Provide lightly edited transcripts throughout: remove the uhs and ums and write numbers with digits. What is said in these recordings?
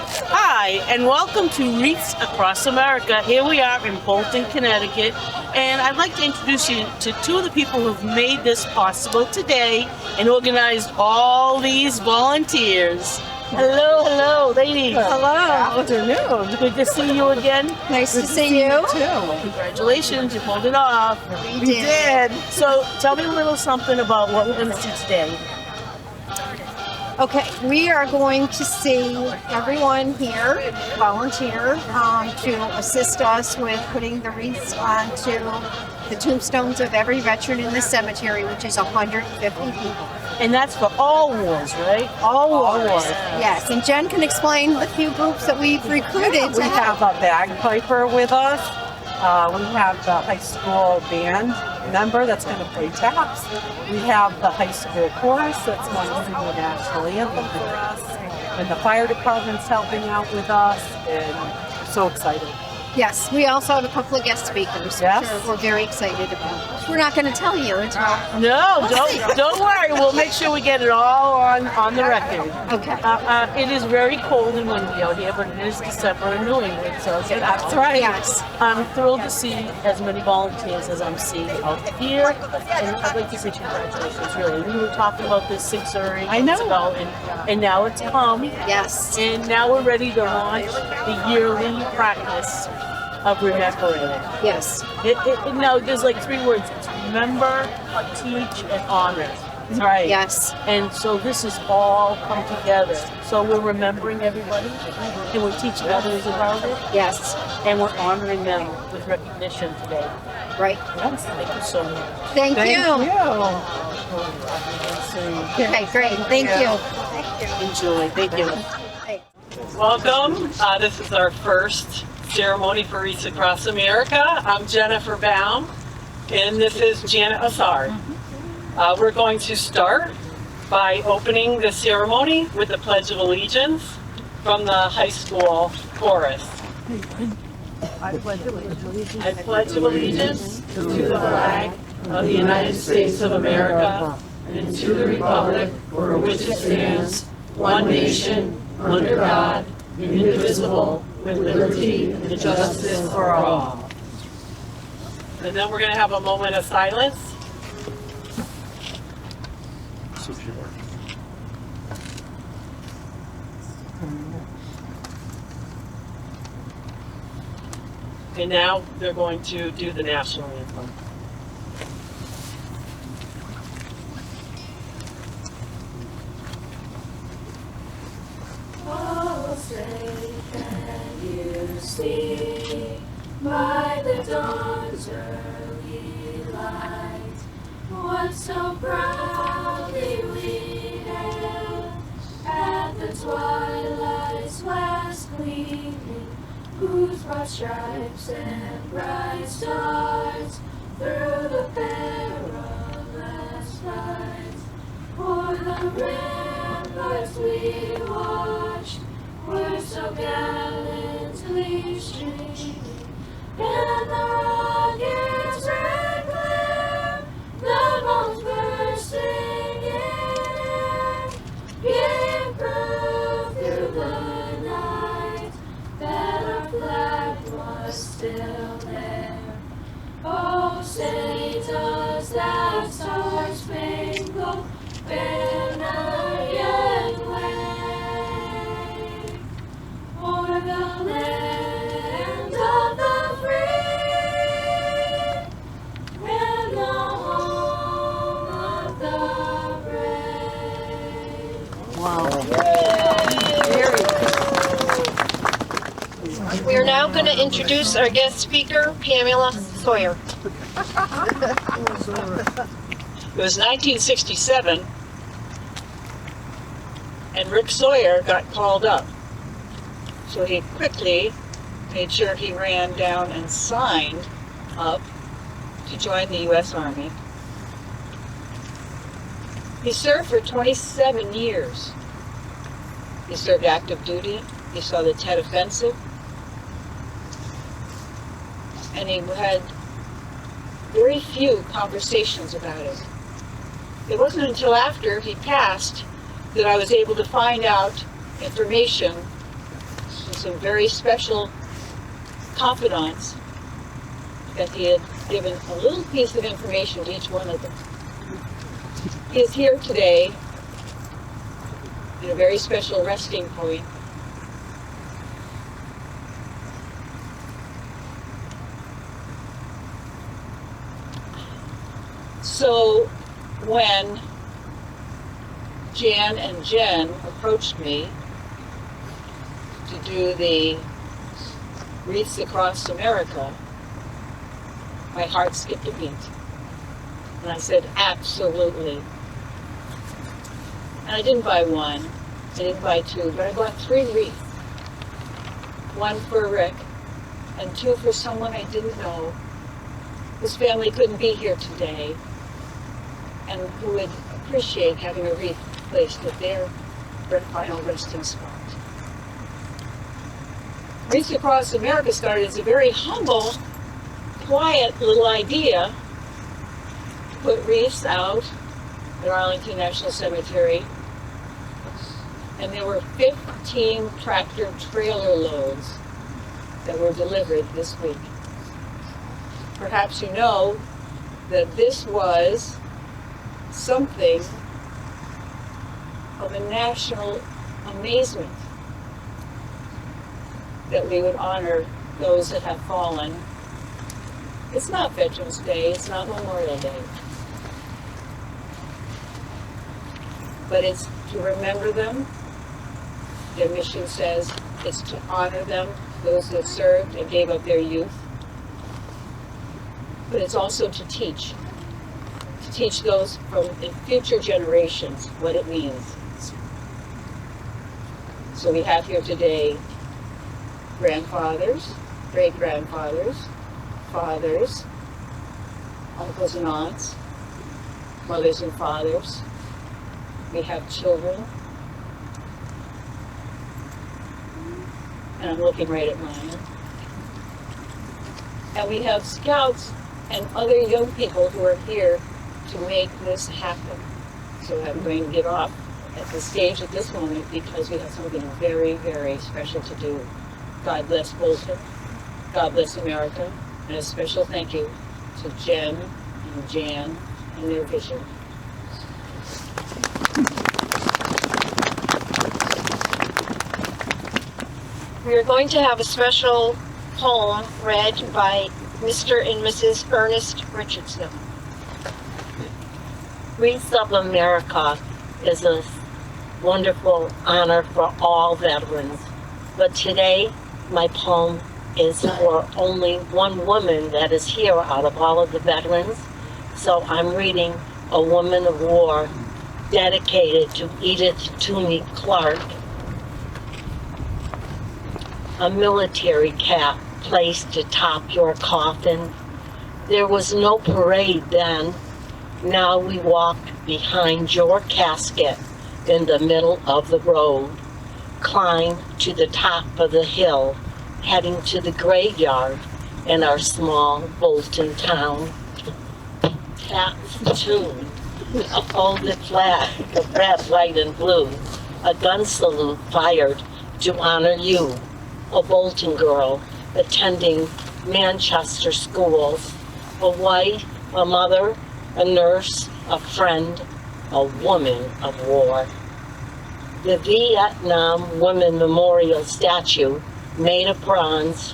Hi, and welcome to Wreaths Across America. Here we are in Bolton, Connecticut, and I'd like to introduce you to two of the people who've made this possible today and organized all these volunteers. Hello, ladies. Hello. Afternoon. Good to see you again. Nice to see you. Too. Congratulations, you pulled it off. We did. So tell me a little something about what we're going to see today. Okay, we are going to see everyone here volunteer to assist us with putting the wreaths onto the tombstones of every veteran in the cemetery, which is 150 people. And that's for all wars, right? All wars. Yes, and Jen can explain the few groups that we've recruited to We have a bagpiper with us. We have the high school band member that's going to play taps. We have the high school chorus that's going to sing the national anthem for us. And the fire department's helping out with us, and we're so excited. Yes, we also have a couple of guest speakers, Yes. which we're very excited about. We're not going to tell you until... No, don't worry. We'll make sure we get it all on the record. Okay. It is very cold and windy out here, but it is December in New England, so That's right. Yes. I'm thrilled to see as many volunteers as I'm seeing out here, and I'd like to say congratulations, really. We were talking about this 6 or 8 I months know. ago, and now it's come, Yes. and now we're ready to launch the yearly practice of remembering. Yes. Now, there's like 3 words. It's remember, teach, and honor. That's right. Yes. And so this has all come together. So we're remembering everybody, and we're teaching others about it, Yes. and we're honoring them with recognition today. Right. Yes, thank you so much. Thank Thank you. you. Okay, great. Thank you. Enjoy. Thank you. Welcome. This is our first ceremony for Wreaths Across America. I'm Jennifer Baum, and this is Janet Assard. We're going to start by opening the ceremony with the Pledge of Allegiance from the high school chorus. I pledge allegiance to the flag of the United States of America and to the republic for which it stands, one nation, under God, indivisible, with liberty and justice for all. And then we're going to have a moment of silence. And now they're going to do the national anthem. Oh, safe and you see by the dawn's early light what so proudly we hailed at the twilight's last gleaming, whose broad stripes and bright stars through the perilous fight for the ramparts we watched were so gallantly streaming, and the rocket's red glare, the bombs bursting in, gave proof through the night that our flag was still there. Oh, say does that star-spangled banner yet wave o'er the land of the free and the home of the brave? We are now going to introduce our guest speaker, Pamela Sawyer. It was 1967, and Rick Sawyer got called up. So he quickly made sure he ran down and signed up to join the U.S. Army. He served for 27 years. He served active duty. He saw the Tet Offensive. And he had very few conversations about it. It wasn't until after he passed that I was able to find out information and some very special confidants that he had given a little piece of information to each one of them. He is here today in a very special resting point. So when Jan and Jen approached me to do the Wreaths Across America, my heart skipped a beat. And I said, absolutely. And I didn't buy one, I didn't buy two, but I bought 3 wreaths. One for Rick, and 2 for someone I didn't know, whose family couldn't be here today, and who would appreciate having a wreath placed at their final resting spot. Wreaths Across America started as a very humble, quiet little idea to put wreaths out at Arlington National Cemetery. And there were 15 tractor trailer loads that were delivered this week. Perhaps you know that this was something of a national amazement, that we would honor those that have fallen. It's not Veterans Day, it's not Memorial Day, but it's to remember them. Their mission says it's to honor them, those that served and gave up their youth. But it's also to teach those from in future generations what it means. So we have here today grandfathers, great-grandfathers, fathers, uncles and aunts, mothers and fathers. We have children. And I'm looking right at mine. And we have scouts and other young people who are here to make this happen. So I'm going to get off at the stage at this moment because we have something very, very special to do. God bless Bolton. God bless America. And a special thank you to Jen and Jan and their vision. We are going to have a special poem read by Mr. and Mrs. Ernest Richardson. Wreaths of America is a wonderful honor for all veterans. But today, my poem is for only one woman that is here out of all of the veterans. So I'm reading A Woman of War, dedicated to Edith Tooney Clark. A military cap placed atop your coffin. There was no parade then. Now we walk behind your casket in the middle of the road. Climb to the top of the hill, heading to the graveyard in our small Bolton town. Taps tune, a folded flag of red, white, and blue. A gun salute fired to honor you. A Bolton girl attending Manchester schools, a wife, a mother, a nurse, a friend, a woman of war. The Vietnam Women Memorial statue, made of bronze,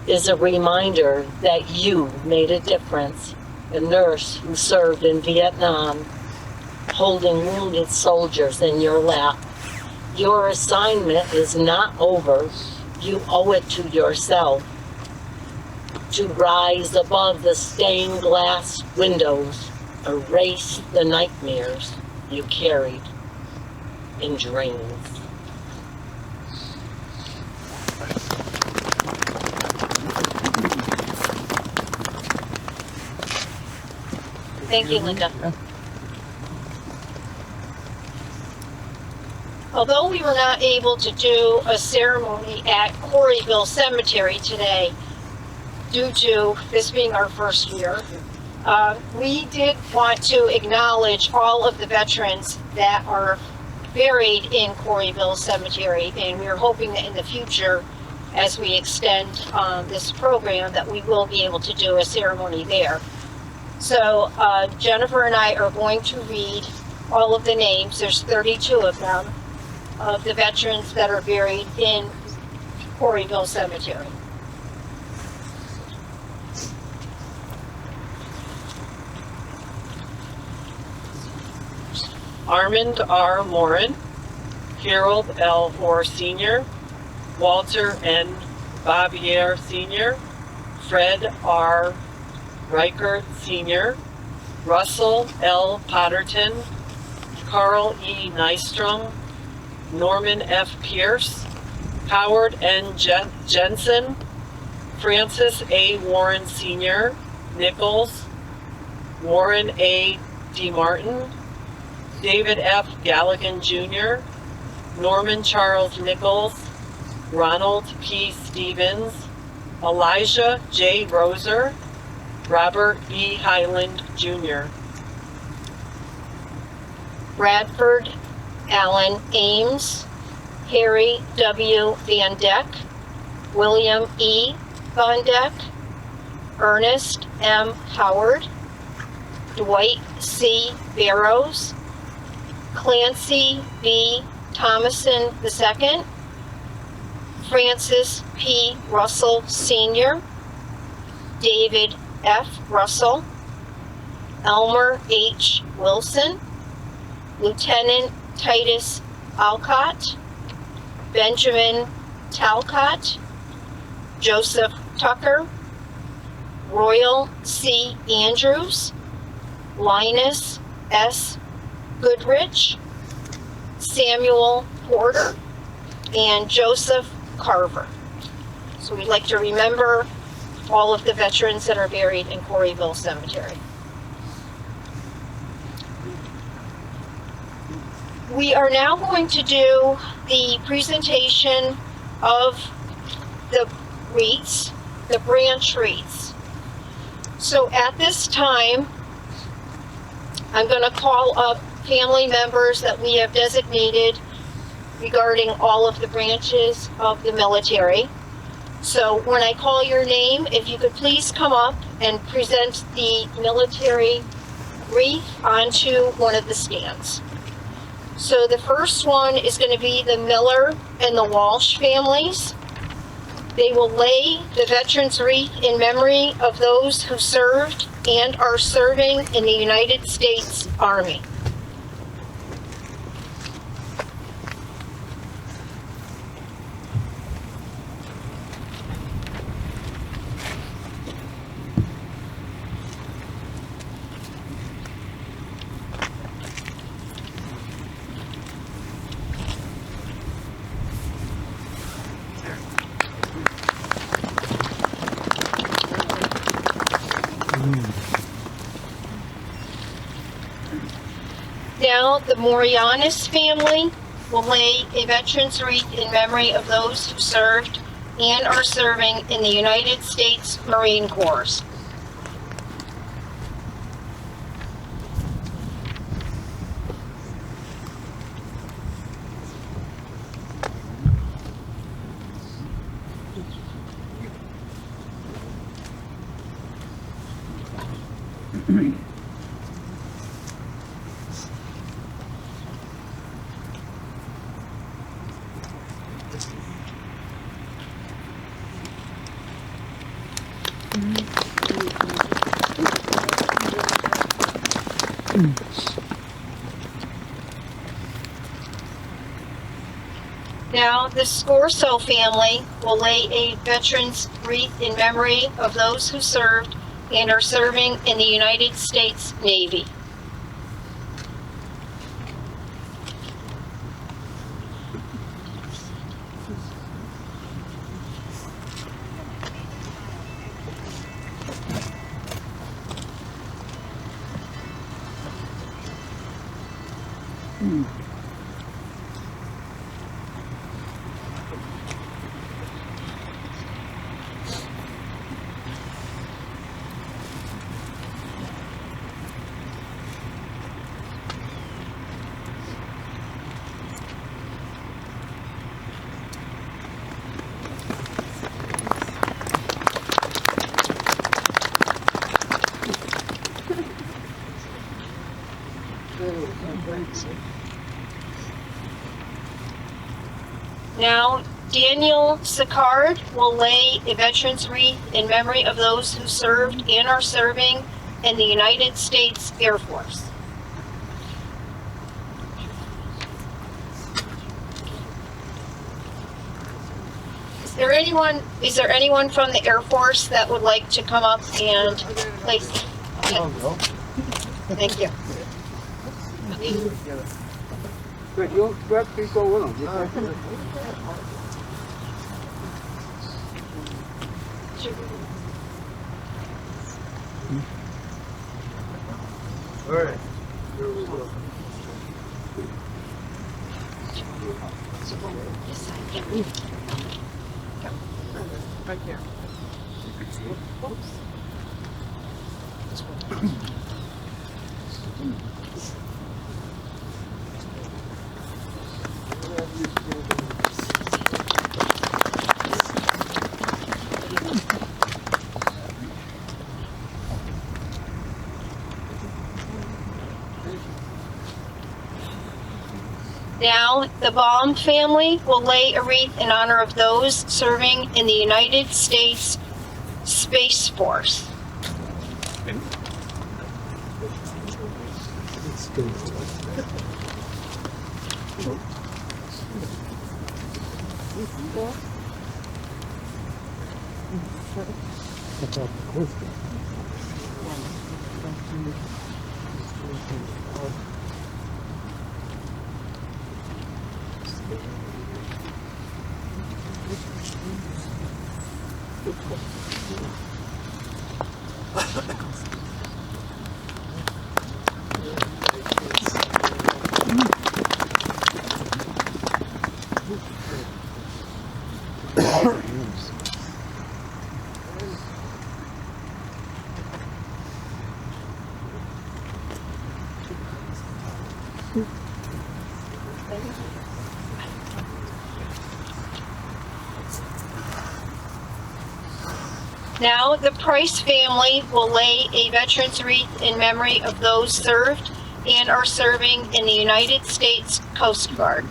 is a reminder that you made a difference. A nurse who served in Vietnam, holding wounded soldiers in your lap. Your assignment is not over. You owe it to yourself to rise above the stained glass windows, erase the nightmares you carried in dreams. Thank you, Linda. Although we were not able to do a ceremony at Coreyville Cemetery today, due to this being our first year, we did want to acknowledge all of the veterans that are buried in Coreyville Cemetery, and we're hoping that in the future, as we extend this program, that we will be able to do a ceremony there. So Jennifer and I are going to read all of the names. There's 32 of them, of the veterans that are buried in Coreyville Cemetery. Armand R. Morin, Harold L. Hoare Sr., Walter N. Babier Sr., Fred R. Reichert Sr., Russell L. Potterton, Carl E. Nystrom, Norman F. Pierce, Howard N. Jensen, Francis A. Warren Sr., Nichols, Warren A. D. Martin, David F. Galligan Jr., Norman Charles Nichols, Ronald P. Stevens, Elijah J. Roser, Robert E. Highland Jr. Bradford Allen Ames, Harry W. Van Deck, William E. Van Deck, Ernest M. Howard, Dwight C. Barrows, Clancy B. Thomason II, Francis P. Russell Sr., David F. Russell, Elmer H. Wilson, Lieutenant Titus Alcott, Benjamin Talcott, Joseph Tucker, Royal C. Andrews, Linus S. Goodrich, Samuel Porter, and Joseph Carver. So we'd like to remember all of the veterans that are buried in Coreyville Cemetery. We are now going to do the presentation of the wreaths, the branch wreaths. So at this time, I'm going to call up family members that we have designated regarding all of the branches of the military. So when I call your name, if you could please come up and present the military wreath onto one of the stands. So the first one is going to be the Miller and the Walsh families. They will lay the veterans wreath in memory of those who served and are serving in the United States Army. Now, the Morianis family will lay a veterans wreath in memory of those who served and are serving in the United States Marine Corps. Now, the Scorso family will lay a veterans wreath in memory of those who served and are serving in the United States Navy. Now, Daniel Sicard will lay a veteran's wreath in memory of those who served and are serving in the United States Air Force. Is there anyone from the Air Force that would like to come up and place? Thank you. Good, you grab people with them. All right, here we go. Right here. Now, the Baum family will lay a wreath in honor of those serving in the United States Space Force. Now, the Price family will lay a veteran's wreath in memory of those served and are serving in the United States Coast Guard.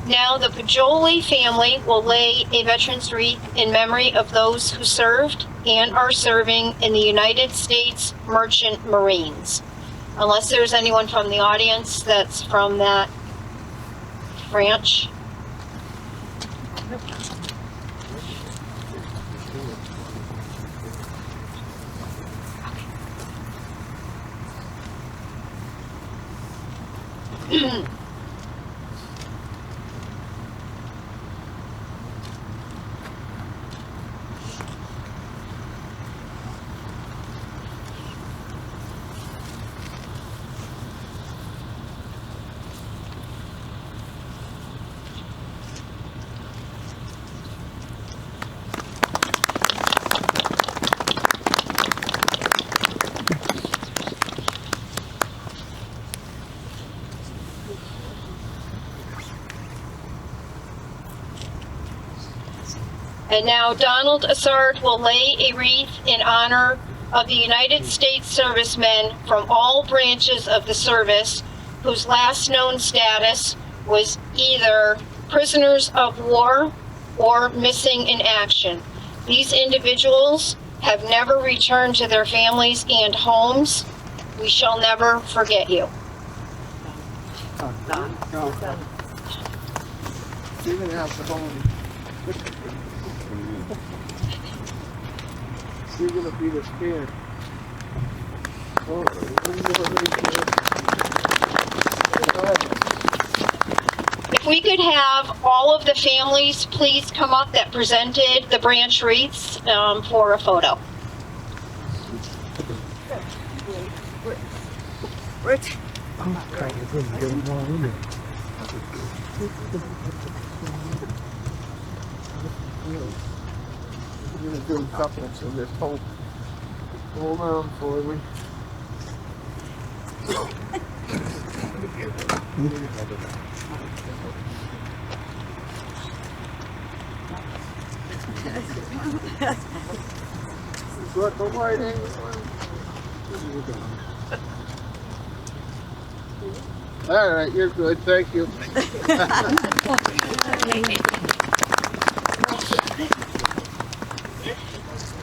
Now, the Pajoli family will lay a veteran's wreath in memory of those who served and are serving in the United States Merchant Marines. Unless there's anyone from the audience that's from that branch. And now Donald Assard will lay a wreath in honor of the United States servicemen from all branches of the service whose last known status was either prisoners of war or missing in action. These individuals have never returned to their families and homes. We shall never forget you. Even have the bone. You're gonna be the scared. Oh, we could have all of the families please come up that presented the branch wreaths for a photo. We're gonna do a couple, so just hold on for me. What the white All right, you're good, thank you.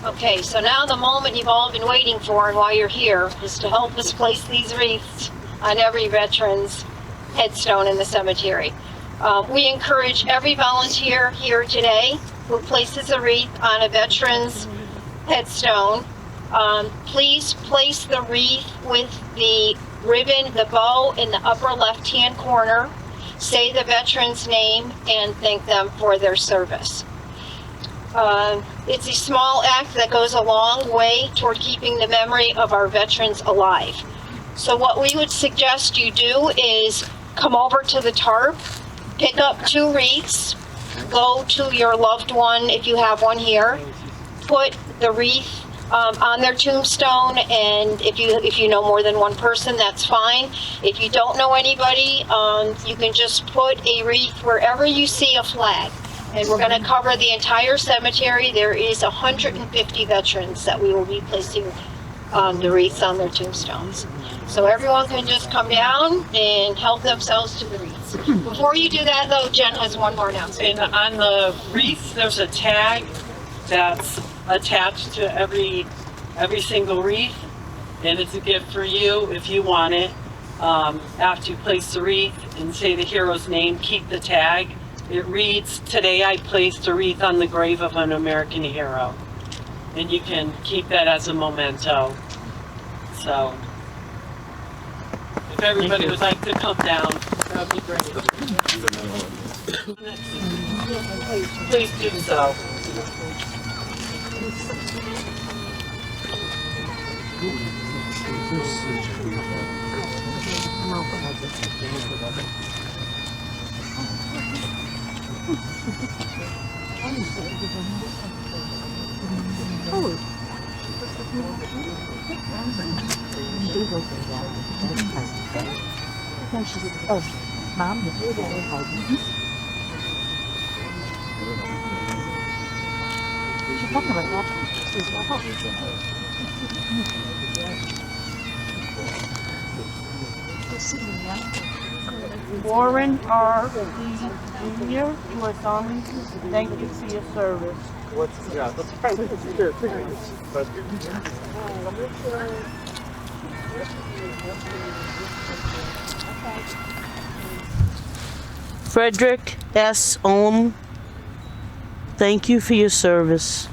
Okay, so now the moment you've all been waiting for and why you're here is to help us place these wreaths on every veteran's headstone in the cemetery. We encourage every volunteer here today who places a wreath on a veteran's headstone, please place the wreath with the ribbon, the bow in the upper left-hand corner. Say the veteran's name and thank them for their service. It's a small act that goes a long way toward keeping the memory of our veterans alive. So what we would suggest you do is come over to the tarp, pick up 2 wreaths, go to your loved one if you have one here, put the wreath on their tombstone, and if you know more than one person, that's fine. If you don't know anybody, you can just put a wreath wherever you see a flag. And we're going to cover the entire cemetery. There is 150 veterans that we will be placing the wreaths on their tombstones. So everyone can just come down and help themselves to the wreaths. Before you do that, though, Jen has one more announcement. And on the wreaths, there's a tag that's attached to every single wreath, and it's a gift for you if you want it. After you place the wreath and say the hero's name, keep the tag. It reads, "Today I placed a wreath on the grave of an American hero." And you can keep that as a memento. So, if everybody would like to come down, that would be great. Please do so. Warren R. D. Jr., U.S. Army, thank you for your service. Frederick S. Ohm, thank you for your service.